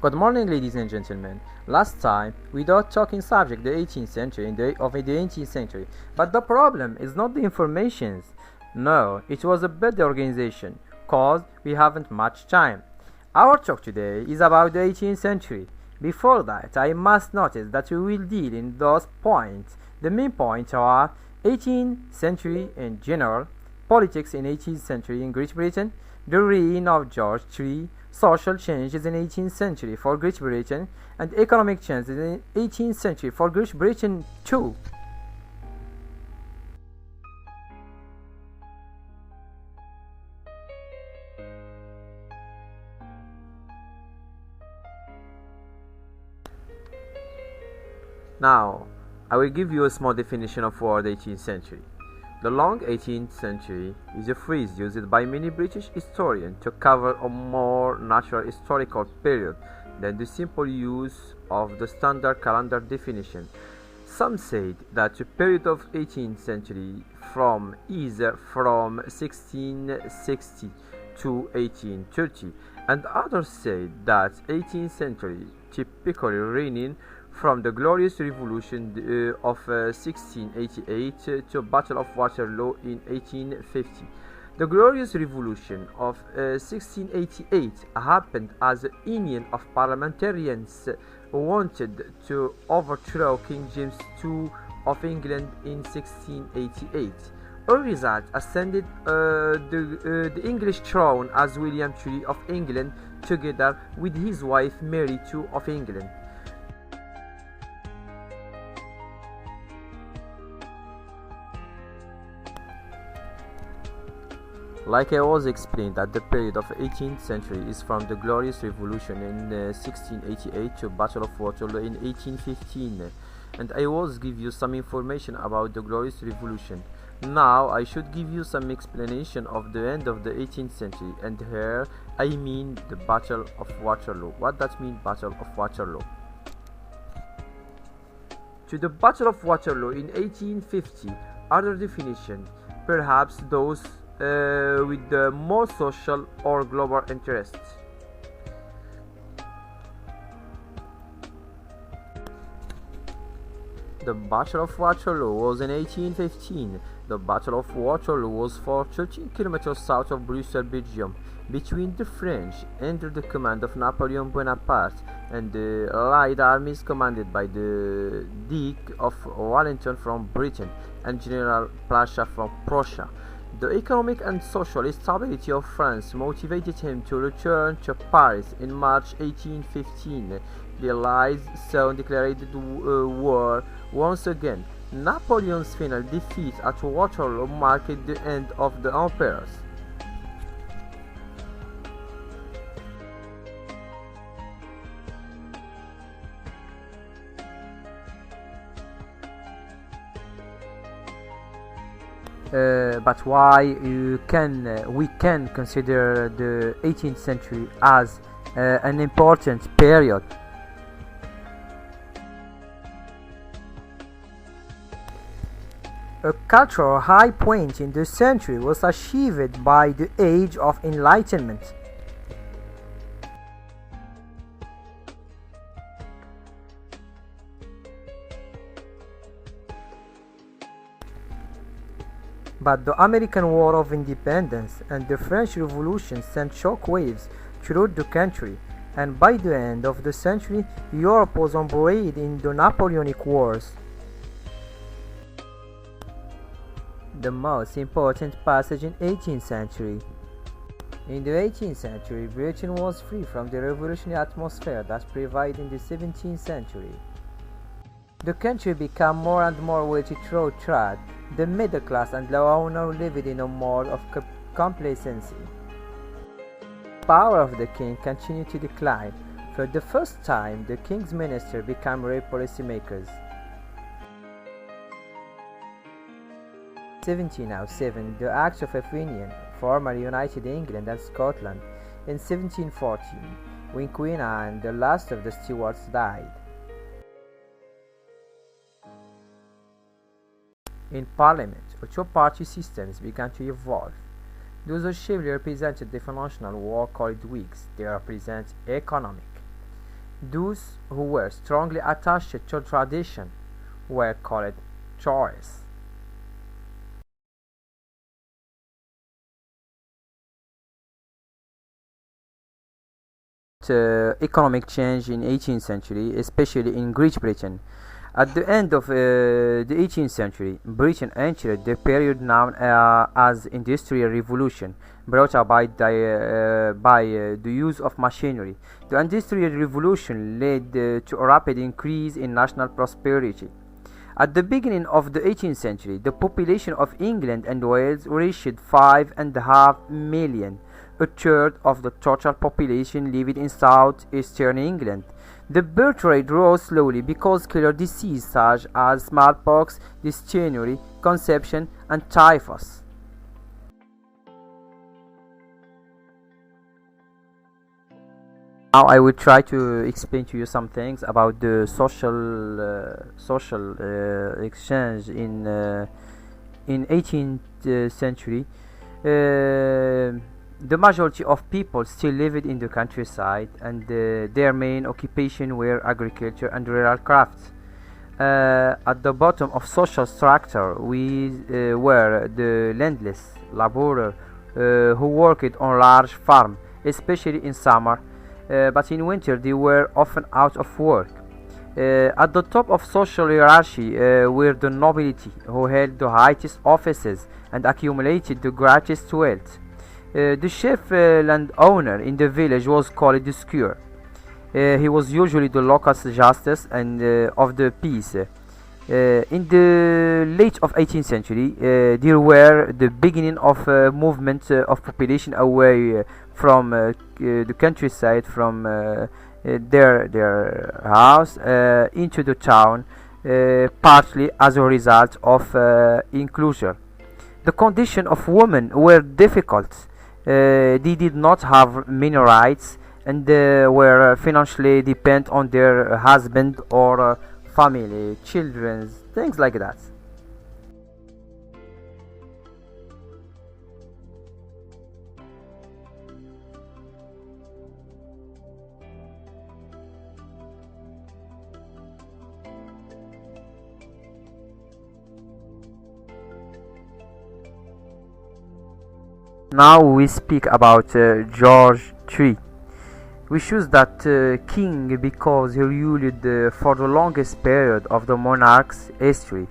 Good morning, ladies and gentlemen. Last time we were talking subject the 18th century of the 18th century, but the problem is not the informations. No, it was a better organization, cause we haven't much time. Our talk today is about the 18th century. Before that, I must notice that we will deal in those points. The main points are 18th century in general, politics in 18th century in Great Britain, the reign of George III, social changes in 18th century for Great Britain, and economic changes in 18th century for Great Britain too. Now, I will give you a small definition of word 18th century. The long 18th century is a phrase used by many British historians to cover a more natural historical period than the simple use of the standard calendar definition. Some said that the period of 18th century is from 1660 to 1830, and others said that 18th century typically reigning from the Glorious Revolution of 1688 to Battle of Waterloo in 1850. The Glorious Revolution of 1688 happened as the union of parliamentarians wanted to overthrow King James II of England in 1688. A result ascended the English throne as William III of England together with his wife Mary II of England. Like I was explained that the period of 18th century is from the Glorious Revolution in 1688 to Battle of Waterloo in 1815, and I was give you some information about the Glorious Revolution. Now I should give you some explanation of the end of the 18th century, and here I mean the Battle of Waterloo. What that mean, Battle of Waterloo? To the Battle of Waterloo in 1850, other definition, perhaps those with the more social or global interests. The Battle of Waterloo was in 1815. The Battle of Waterloo was for 13 kilometers south of Brussels, Belgium, between the French under the command of Napoleon Bonaparte and the Allied armies commanded by the Duke of Wellington from Britain and General Pasha from Prussia. The economic and social instability of France motivated him to return to Paris in March 1815. The Allies soon declared war once again. Napoleon's final defeat at Waterloo marked the end of the emperors. But why we can consider the 18th century as an important period? A cultural high point in the century was achieved by the Age of Enlightenment. But the American War of Independence and the French Revolution sent shockwaves throughout the country, and by the end of the century, Europe was embroiled in the Napoleonic Wars. The most important passage in 18th century. In the 18th century, Britain was free from the revolutionary atmosphere that prevailed in the 17th century. The country became more and more wealthy through trade. The middle class and low owner lived in a mode of complacency. The power of the king continued to decline. For the first time, the king's ministers became real policymakers. 1707, the Act of Union formally united England and Scotland. In 1714, when Queen Anne, the last of the Stuarts, died. In Parliament, a two-party systems began to evolve. Those chiefly represented the financial war called Whigs. They represent economic. Those who were strongly attached to tradition were called choirs. Economic change in 18th century, especially in Great Britain. At the end of the 18th century, Britain entered the period known as Industrial Revolution, brought about by the use of machinery. The Industrial Revolution led to a rapid increase in national prosperity. At the beginning of the 18th century, the population of England and Wales reached 5.5 million, a third of the total population living in southeastern England. The birth rate rose slowly because killer diseases such as smallpox, dysentery, conception, and typhus. Now I will try to explain to you some things about the social exchange in 18th century. The majority of people still lived in the countryside, and their main occupation were agriculture and rural crafts. At the bottom of social structure we were the landless laborer who worked on large farms, especially in summer, but in winter they were often out of work. At the top of social hierarchy were the nobility, who held the highest offices and accumulated the greatest wealth. The chief landowner in the village was called the squire. He was usually the local justice and of the peace. In the late of 18th century, there were the beginning of a movement of population away from the countryside, from their house into the town, partly as a result of inclusion. The condition of women were difficult. They did not have many rights and were financially dependent on their husband or family, children, things like that. Now we speak about George III. We choose that king because he ruled for the longest period of the monarch's history,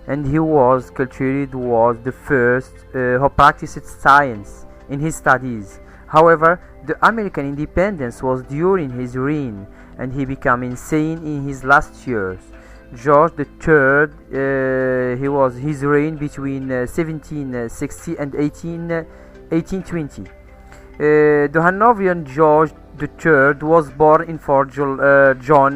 and he was the first who practiced science in his studies. However, the American independence was during his reign, and he became insane in his last years. George III, his reign between 1760 and 1820. The Hanoverian George III was born in 4 June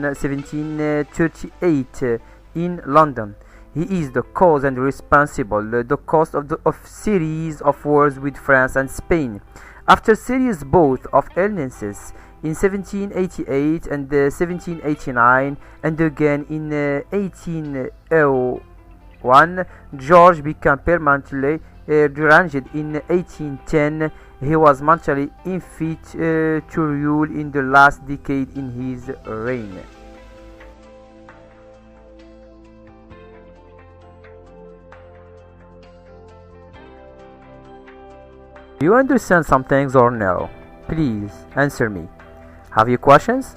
1738 in London. He is the cause and responsible the cause of series of wars with France and Spain. After serious bouts of illnesses in 1788 and 1789 and again in 1801, George became permanently deranged in 1810. He was mentally unfit to rule in the last decade in his reign. Do you understand some things or no? Please answer me. Have you questions?